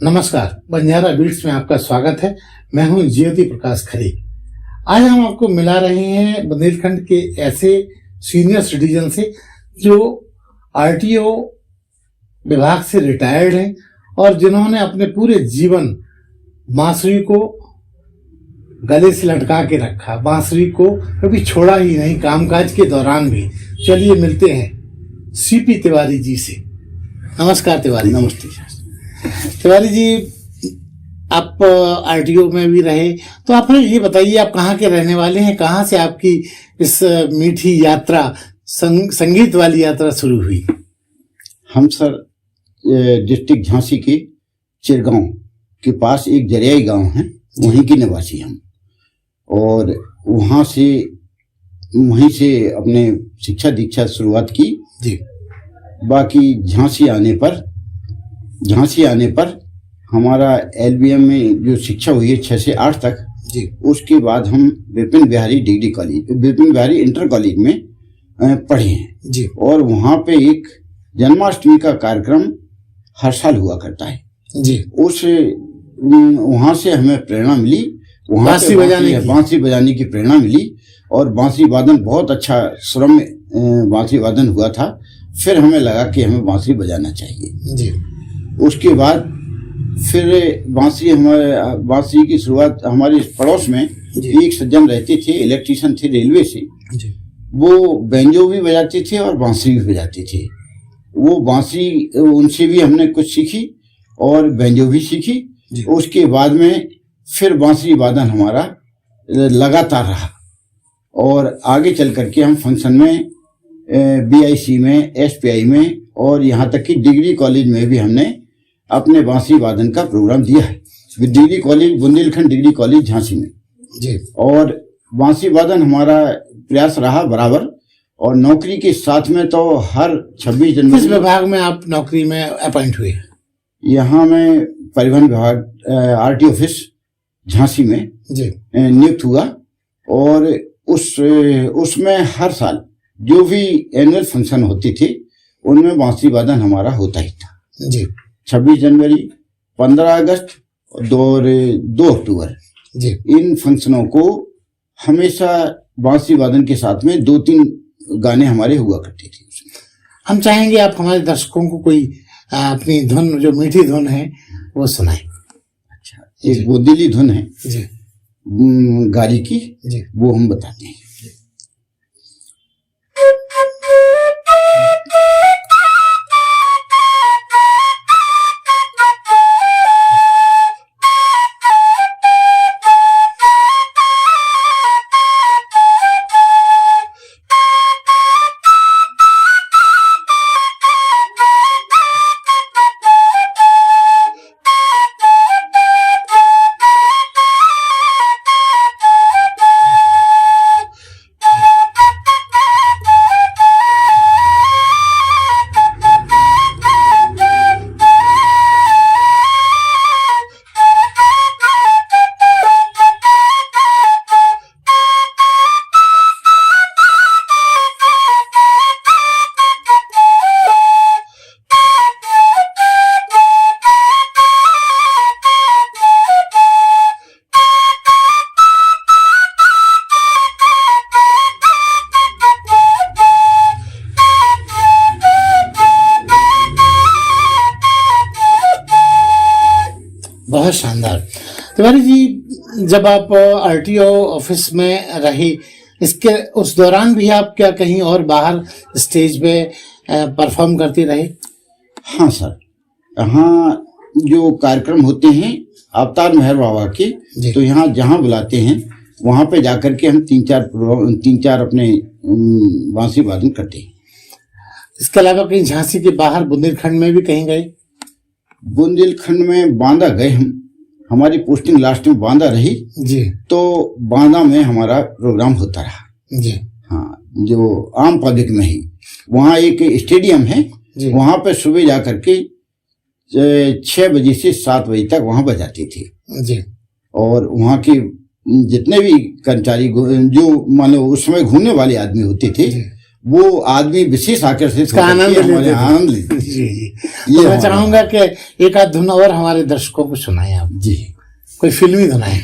नमस्कार, बंजारा बीट्स में आपका स्वागत है। मैं हूं ज्योति प्रकाश खरे। आज हम आपको मिला रहे हैं बुंदेलखंड के ऐसे सीनियर सिटीजन से जो आरटीओ विभाग से रिटायर्ड हैं और जिन्होंने अपने पूरे जीवन बांसुरी को गले से लटका के रखा, बांसुरी को कभी छोड़ा ही नहीं, कामकाज के दौरान भी। चलिए मिलते हैं सीपी तिवारी जी से। नमस्कार तिवारी। नमस्ते। तिवारी जी, आप आरटीओ में भी रहे, तो आप ये बताइए, आप कहाँ के रहने वाले हैं? कहाँ से आपकी इस मीठी यात्रा, संगीत वाली यात्रा शुरू हुई? हम सर डिस्ट्रिक्ट झांसी के चिरगांव के पास एक जरियाई गांव है, वहीं के निवासी हम, और वहीं से अपने शिक्षा दीक्षा शुरुआत की जी। बाकी झांसी आने पर हमारा एलबीएम में जो शिक्षा हुई है 6 से 8 तक जी। उसके बाद हम विपिन बिहारी इंटर कॉलेज में पढ़े हैं जी। और वहाँ पे एक जन्माष्टमी का कार्यक्रम हर साल हुआ करता है जी। वहाँ से हमें प्रेरणा मिली, बांसुरी बजाने की प्रेरणा मिली और बांसुरी वादन बहुत अच्छा सुरम्य बांसुरी वादन हुआ था। फिर हमें लगा कि हमें बांसुरी बजाना चाहिए जी। उसके बाद फिर बांसुरी की शुरुआत हमारे पड़ोस में एक सज्जन रहते थे, इलेक्ट्रीशियन थे रेलवे से जी। वो बैंजो भी बजाते थे और बांसुरी भी बजाते थे। वो बांसुरी उनसे भी हमने कुछ सीखी और बैंजो भी सीखी। उसके बाद में फिर बांसुरी वादन हमारा लगातार रहा और आगे चल करके हम फंक्शन में बीआईसी में, एसपीआई में और यहाँ तक कि डिग्री कॉलेज में भी हमने अपने बांसुरी वादन का प्रोग्राम दिया है। Degree college, Bundelkhand degree college Jhansi में जी। और बांसुरी वादन हमारा प्रयास रहा बराबर। और नौकरी के साथ में तो हर 26 जनवरी। किस विभाग में आप नौकरी में अपॉइंट हुए? यहाँ में परिवहन विभाग आरटी ऑफिस झांसी में जी नियुक्त हुआ और उसमें हर साल जो भी एनुअल फंक्शन होते थे उनमें बांसुरी वादन हमारा होता ही था जी। 26 जनवरी, 15 अगस्त और 2 अक्टूबर जी। इन फंक्शनों को हमेशा बांसुरी वादन के साथ में 2-3 गाने हमारे हुआ करते थे। हम चाहेंगे आप हमारे दर्शकों को कोई अपनी धुन, जो मीठी धुन है, वो सुनाएं। अच्छा, एक बोदिली धुन है जी गाली की जी, वो हम बताते हैं। बहुत शानदार। तिवारी जी, जब आप आरटीओ ऑफिस में रहे, इसके उस दौरान भी आप क्या कहीं और बाहर स्टेज पे परफॉर्म करते रहे? हाँ सर, यहाँ जो कार्यक्रम होते हैं अवतार मेहर बाबा के, तो यहाँ जहाँ बुलाते हैं वहाँ पे जाकर के हम 3-4 अपने बांसुरी वादन करते हैं। इसके अलावा कहीं झांसी के बाहर बुंदेलखंड में भी कहीं गए? बुंदेलखंड में बांदा गए हम, हमारी पोस्टिंग लास्ट में बांदा रही जी। तो बांदा में हमारा प्रोग्राम होता रहा जी। हाँ, जो आम पब्लिक में ही वहाँ एक स्टेडियम है, वहाँ पे सुबह जा करके 6 बजे से 7 बजे तक वहाँ बजाते थे जी। और वहाँ के जितने भी कर्मचारी जो मानो उस समय घूमने वाले आदमी होते थे वो आदमी विशेष आकर्षित इसका होकर आनंद के हमारे लेते थे। आनंद लेते थे। जी जी। ये तो मैं हमारा- चाहूंगा कि एक आध धुन और हमारे दर्शकों को सुनाएं आप, जी। कोई फिल्मी धुनाएं।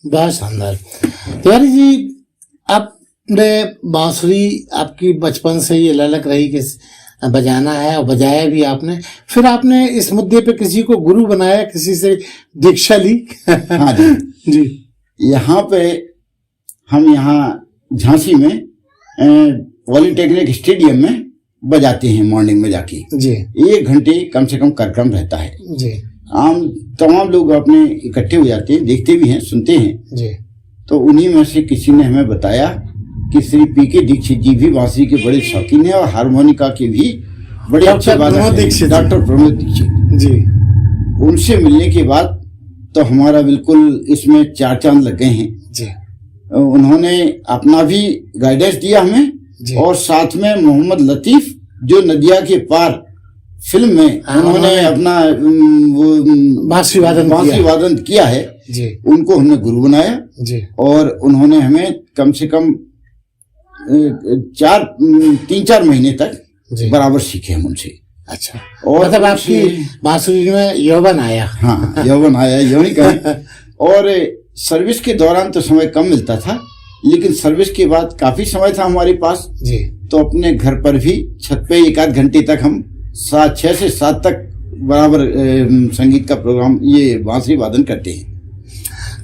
बहुत शानदार। तिवारी जी, आपने बांसुरी आपकी बचपन से ये ललक रही कि बजाना है और बजाया भी आपने, फिर आपने इस मुद्दे पे किसी को गुरु बनाया, किसी से दीक्षा ली? हाँ जी। जी। यहाँ पे हम यहाँ झांसी में पॉलिटेक्निक स्टेडियम में बजाते हैं मॉर्निंग में जाके। जी 1 घंटे कम से कम कार्यक्रम रहता है। जी आम तमाम लोग अपने इकट्ठे हो जाते हैं, देखते भी हैं, सुनते हैं। जी। तो उन्हीं में से किसी ने हमें बताया कि श्री पी.के. दीक्षित जी भी बांसुरी के बड़े शौकीन हैं और हारमोनिका के भी बड़े अच्छे डॉक्टर वादक प्रमोद हैं। दीक्षित। डॉक्टर प्रमोद दीक्षित जी। उनसे मिलने के बाद तो हमारा बिल्कुल इसमें 4 चांद लग गए हैं। जी उन्होंने अपना भी गाइडेंस दिया हमें जी। और साथ में मोहम्मद लतीफ जो नदिया के पार फिल्म में हाँ, उन्होंने अपना वो बांसुरी वादन बांसुरी किया। वादन किया है। जी उनको हमने गुरु बनाया जी। और उन्होंने हमें कम से कम 3-4 महीने तक जी। बराबर सीखे हम उनसे। अच्छा, और मतलब आपकी उनसे- बांसुरी में यौवन आया। हाँ, यौवन आया, यूं ही कहें। और सर्विस के दौरान तो समय कम मिलता था, लेकिन सर्विस के बाद काफी समय था हमारे पास। जी। तो अपने घर पर भी छत पे 1 आध घंटे तक हम 6 से 7 तक बराबर संगीत का प्रोग्राम ये बांसुरी वादन करते हैं।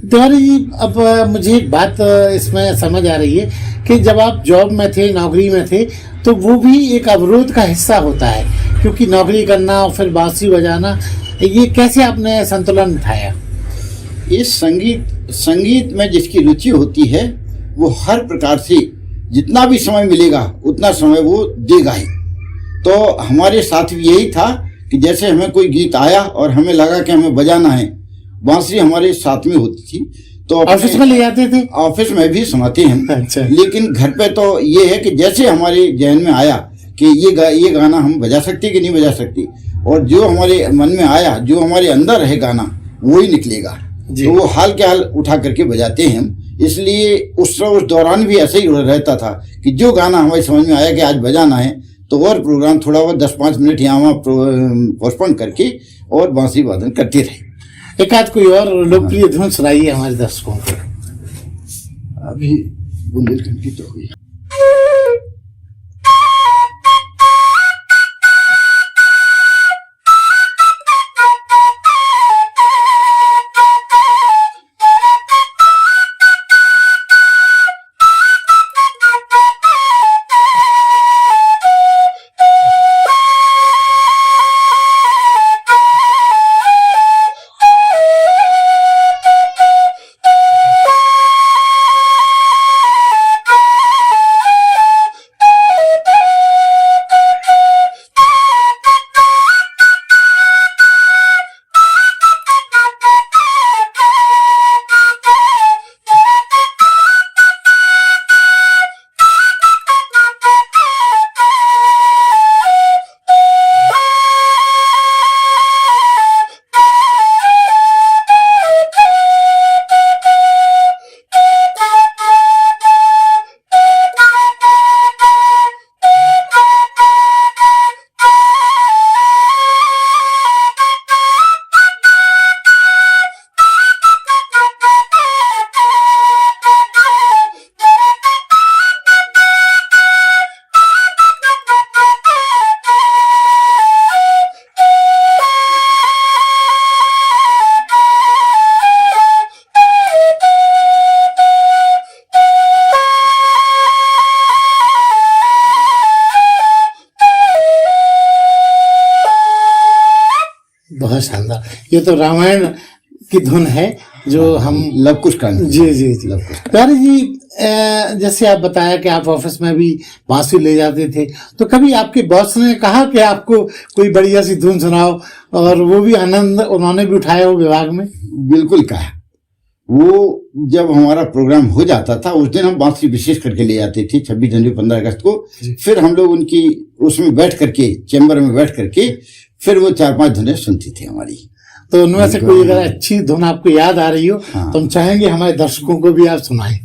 तिवारी जी, अब मुझे एक बात इसमें समझ आ रही है कि जब आप जॉब में थे, नौकरी में थे, तो वो भी एक अवरोध का हिस्सा होता है, क्योंकि नौकरी करना और फिर बांसुरी बजाना, ये कैसे आपने संतुलन बिठाया? इस संगीत में जिसकी रुचि होती है वो हर प्रकार से जितना भी समय मिलेगा उतना समय वो देगा ही। तो हमारे साथ भी यही था कि जैसे हमें कोई गीत आया और हमें लगा कि हमें बजाना है, बांसुरी हमारे साथ में होती थी। तो ऑफिस में ले जाते थे? ऑफिस में भी सुनाते हैं हम। अच्छा। लेकिन घर पे तो ये है कि जैसे हमारे जहन में आया कि ये गाना हम बजा सकते कि नहीं बजा सकते, और जो हमारे मन में आया, जो हमारे अंदर है गाना, वो ही निकलेगा। तो वो हाल के हाल उठा करके बजाते हैं हम। इसलिए उस दौरान भी ऐसे ही रहता था कि जो गाना हमारे समझ में आया कि आज बजाना है, तो और प्रोग्राम थोड़ा बहुत 10-5 मिनट यहाँ वहाँ पोस्टपोन करके और बांसुरी वादन करते रहे। एक आध कोई और लोकप्रिय धुन सुनाइए हमारे दर्शकों को। अभी बुंदेलखंड की तो हुई। बहुत शानदार। ये तो रामायण की धुन है जो हम लव कुश कांड। जी जी जी। प्यारे जी, जैसे आप बताया कि आप ऑफिस में भी बांसुरी ले जाते थे, तो कभी आपके बॉस ने कहा कि आपको कोई बढ़िया सी धुन सुनाओ, और वो भी आनंद उन्होंने भी उठाया हो विभाग में? बिल्कुल कहा। वो जब हमारा प्रोग्राम हो जाता था उस दिन हम बांसुरी विशेष करके ले जाते थे 26 जनवरी 15 अगस्त को। फिर हम लोग उनकी उसमें बैठ करके, चैम्बर में बैठ करके फिर वो 4-5 धुनें सुनती थी हमारी। तो उनमें से कोई अगर अच्छी धुन आपको याद आ रही हो तो हम चाहेंगे हमारे दर्शकों को भी आप सुनाएं।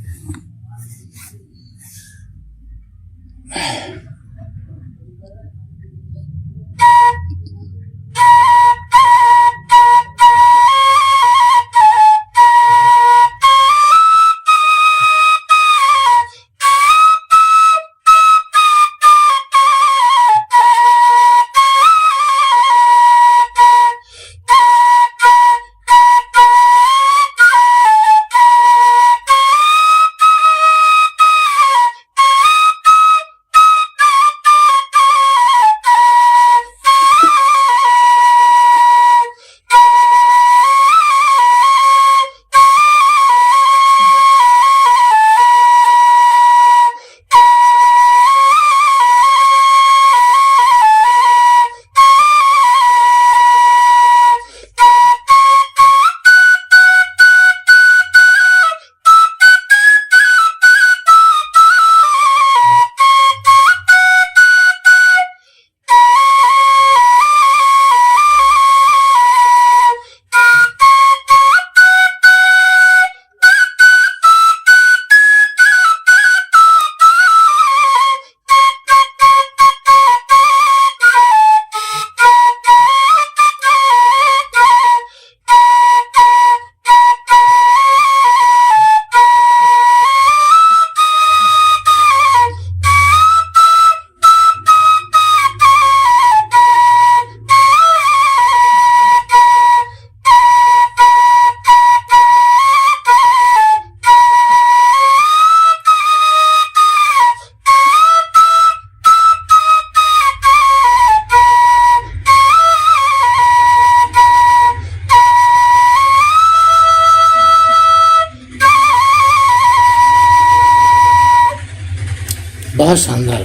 बहुत शानदार।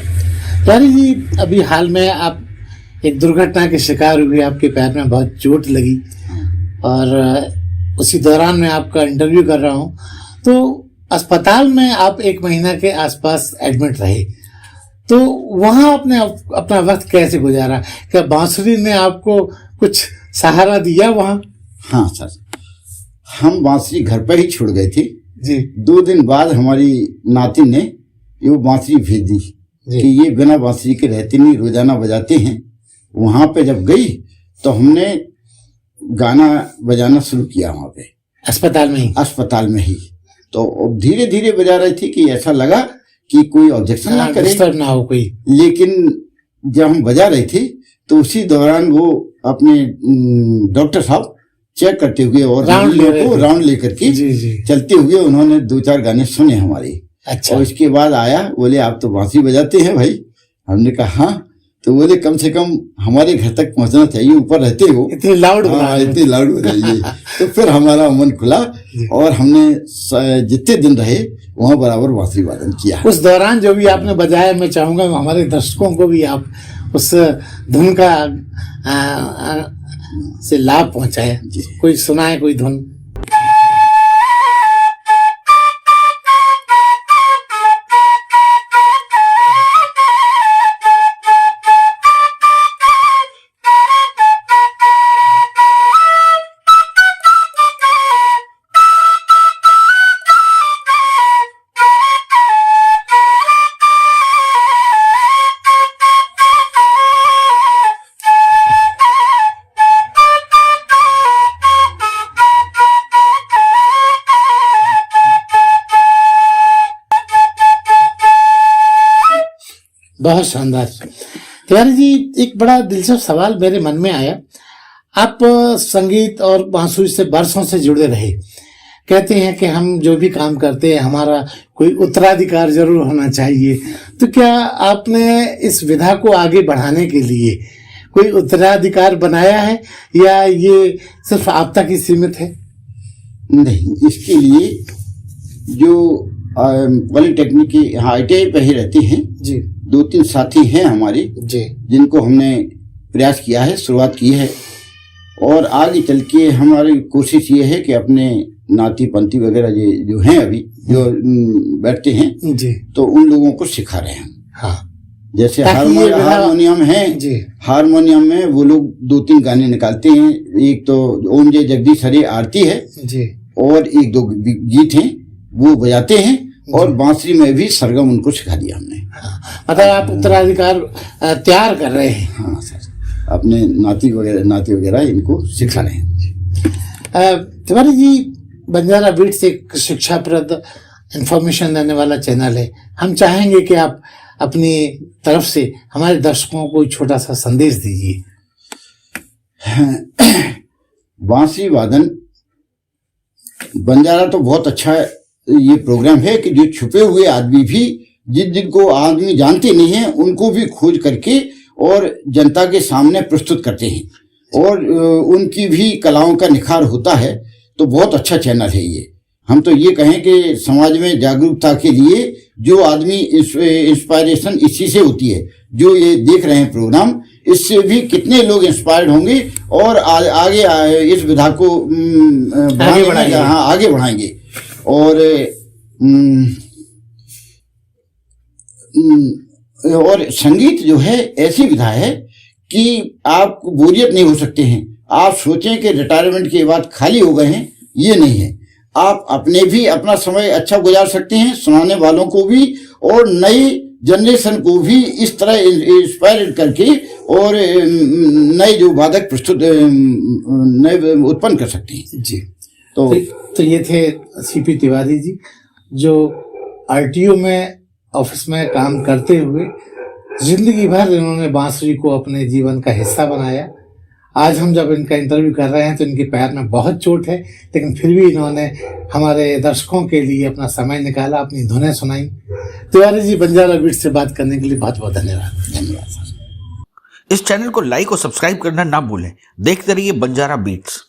प्यारी जी, अभी हाल में आप एक दुर्घटना के शिकार हुए, आपके पैर में बहुत चोट लगी, और उसी दौरान मैं आपका इंटरव्यू कर रहा हूँ। तो अस्पताल में आप 1 महीना के आसपास एडमिट रहे, तो वहाँ आपने अपना वक्त कैसे गुजारा? क्या बांसुरी ने आपको कुछ सहारा दिया वहाँ? हाँ सर, हम बांसुरी घर पर ही छोड़ गए थे जी। 2 दिन बाद हमारी नाती ने ये बांसुरी भेज दी कि ये बिना बांसुरी के रहते नहीं, रोजाना बजाते हैं। वहां पे जब गई तो हमने गाना बजाना शुरू किया वहां पे अस्पताल में ही। तो धीरे धीरे बजा रही थी कि ऐसा लगा कि कोई ऑब्जेक्शन ना करे, डिस्टर्ब ना हो कोई। लेकिन जब हम बजा रहे थे तो उसी दौरान वो अपने डॉक्टर साहब चेक करते हुए और राउंड लेकर के चलते हुए उन्होंने 2-4 गाने सुने हमारे। अच्छा। और इसके बाद आया, बोले आप तो बांसुरी बजाते हैं भाई। हमने कहा हाँ। तो बोले कम से कम हमारे घर तक पहुंचना चाहिए, ऊपर रहते हो इतनी लाउड बजाइए। तो फिर हमारा मन खुला और हमने जितने दिन रहे वहाँ बराबर बांसुरी वादन किया। उस दौरान जो भी आपने बजाया, मैं चाहूंगा हमारे दर्शकों को भी आप उस धुन का से लाभ पहुंचाए। कोई सुनाए कोई धुन। बहुत शानदार। तिवारी जी, एक बड़ा दिलचस्प सवाल मेरे मन में आया। आप संगीत और बांसुरी से बरसों से जुड़े रहे, कहते हैं कि हम जो भी काम करते हैं हमारा कोई उत्तराधिकार जरूर होना चाहिए। तो क्या आपने इस विधा को आगे बढ़ाने के लिए कोई उत्तराधिकार बनाया है या ये सिर्फ आप तक ही सीमित है? नहीं, इसके लिए जो पॉलिटेक्निक की ITI पे ही रहते हैं जी, 2-3 साथी हैं हमारे जी, जिनको हमने प्रयास किया है, शुरुआत की है, और आगे चल के हमारी कोशिश ये है कि अपने नाती पंथी वगैरह जो हैं अभी जो बैठते हैं जी, तो उन लोगों को सिखा रहे हैं। हाँ, जैसे ताकि ये हारमोनियम है जी, हारमोनियम में वो लोग 2-3 गाने निकालते हैं। एक तो ओम जय जगदीश हरे आरती है जी, और 1-2 गीत हैं वो बजाते हैं, और बांसुरी में भी सरगम उनको सिखा दिया हमने। हाँ, मतलब आप उत्तराधिकार तैयार कर रहे हैं? हाँ सर, अपने नाती वगैरह इनको सिखा रहे हैं। तिवारी जी, बंजारा बीट्स एक शिक्षाप्रद इंफॉर्मेशन देने वाला चैनल है। हम चाहेंगे कि आप अपनी तरफ से हमारे दर्शकों को छोटा सा संदेश दीजिए। बांसुरी वादन बंजारा तो बहुत अच्छा ये प्रोग्राम है कि जो छुपे हुए आदमी भी जिनको आदमी जानते नहीं है उनको भी खोज करके और जनता के सामने प्रस्तुत करते हैं, और उनकी भी कलाओं का निखार होता है। तो बहुत अच्छा चैनल है ये। हम तो ये कहें कि समाज में जागरूकता के लिए जो आदमी इंस्पायरेशन इसी से होती है, जो ये देख रहे हैं प्रोग्राम, इससे भी कितने लोग इंस्पायर्ड होंगे और आगे इस विधा को आगे बढ़ाएंगे। और संगीत जो है ऐसी विधा है कि आप बोरियत नहीं हो सकते हैं। आप सोचें कि रिटायरमेंट के बाद खाली हो गए हैं, ये नहीं है। आप अपने भी अपना समय अच्छा गुजार सकते हैं, सुनाने वालों को भी और नई जनरेशन को भी इस तरह इंस्पायर करके और नए जो वादक प्रस्तुत नए उत्पन्न कर सकते हैं जी। तो ये थे सीपी तिवारी जी, जो RTO में ऑफिस में काम करते हुए जिंदगी भर इन्होंने बांसुरी को अपने जीवन का हिस्सा बनाया। आज हम जब इनका इंटरव्यू कर रहे हैं तो इनके पैर में बहुत चोट है, लेकिन फिर भी इन्होंने हमारे दर्शकों के लिए अपना समय निकाला, अपनी धुनें सुनाई। तिवारी जी, बंजारा बीट्स से बात करने के लिए बहुत बहुत धन्यवाद। धन्यवाद सर। इस चैनल को लाइक और सब्सक्राइब करना ना भूलें। देखते रहिए बंजारा बीट्स।